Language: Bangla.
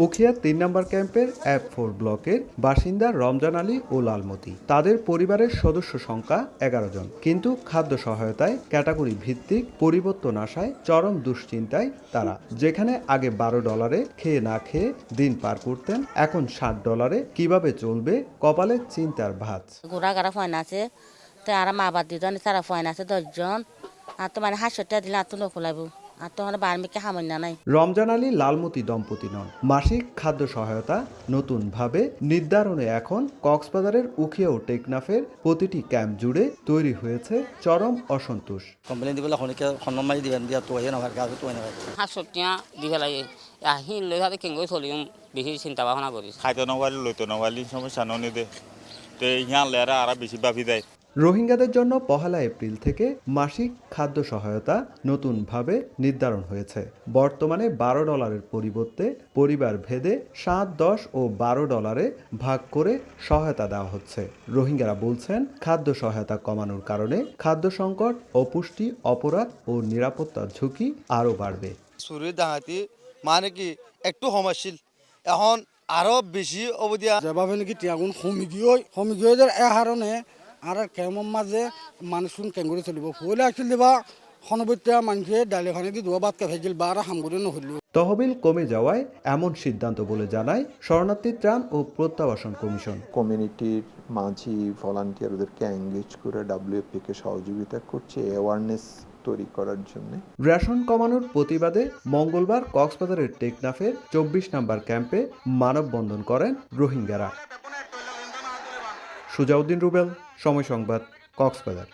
উখিয়া ৩ নম্বর ক্যাম্পের F4 ব্লকের বাসিন্দা রমজান আলী ও লালমতি। তাদের পরিবারের সদস্য সংখ্যা ১১ জন, কিন্তু খাদ্য সহায়তায় ক্যাটাগরি ভিত্তিক পরিবর্তন আসায় চরম দুশ্চিন্তায় তারা। যেখানে আগে $12 খেয়ে না খেয়ে দিন পার করতেন, এখন $60 কিভাবে চলবে কপালে চিন্তার ভাঁজ। গোড়াগাড়া ফয়না আছে তো আর মা বাদ দিত তারা ফয়না আছে 10 জন আর তো মানে 500 দিলে আর তো নকলাইব আর তো মানে বার্মিকে হামন্যা নাই। রমজান আলী লালমতি দম্পতি নন। মাসিক খাদ্য সহায়তা নতুনভাবে নির্ধারণে এখন কক্সবাজারের উখিয়া ও টেকনাফের প্রতিটি ক্যাম্প জুড়ে তৈরি হয়েছে চরম অসন্তোষ। কমপ্লেন দিবলে খনিকে খনমাই দিবেন দিয়া তো না ভাই গাজু তো না ভাই 500 টাকা দিবে লাগে আহিন লৈ হাতে কেঙ্গই চলিম বেশি চিন্তা ভাবনা করিস খাইতে নওয়ালি লইতে নওয়ালি সমস্যা ননি দে তো ইহান লেরা আর বেশি বাফি দেয়। রোহিঙ্গাদের জন্য 1 এপ্রিল থেকে মাসিক খাদ্য সহায়তা নতুনভাবে নির্ধারণ হয়েছে। বর্তমানে $12 পরিবর্তে পরিবার ভেদে 7, 10 ও $12 ভাগ করে সহায়তা দেওয়া হচ্ছে। রোহিঙ্গারা বলছেন, খাদ্য সহায়তা কমানোর কারণে খাদ্য সংকট, অপুষ্টি, অপরাধ ও নিরাপত্তার ঝুঁকি আরও বাড়বে। চুরি ডাকাতি মানে কি একটু সমস্যা এখন আরো বেশি অবধিয়া যেভাবে নাকি টিয়াগুণ সমিগিয়ে এ কারণে আর কেমন মাঝে মানুষ কেঙ্গুরি চলিব ফুলে আসছিল দিবা সনবত্যা মানুষে ডালি খানি দি দোয়া বাদ খাইছিল বা আর হামগুড়ি নহল। তহবিল কমে যাওয়ায় এমন সিদ্ধান্ত বলে জানায় শরণার্থী ত্রাণ ও প্রত্যাবাসন কমিশন। কমিউনিটির মাঝি ভলান্টিয়ারদেরকে এঙ্গেজ করে WFP-কে সহযোগিতা করছে অ্যাওয়ারনেস তৈরি করার জন্য। রেশন কমানোর প্রতিবাদে মঙ্গলবার কক্সবাজারের টেকনাফের 24 নম্বর ক্যাম্পে মানববন্ধন করেন রোহিঙ্গারা। সুজাউদ্দিন রুবেল, সময় সংবাদ, কক্সবাজার।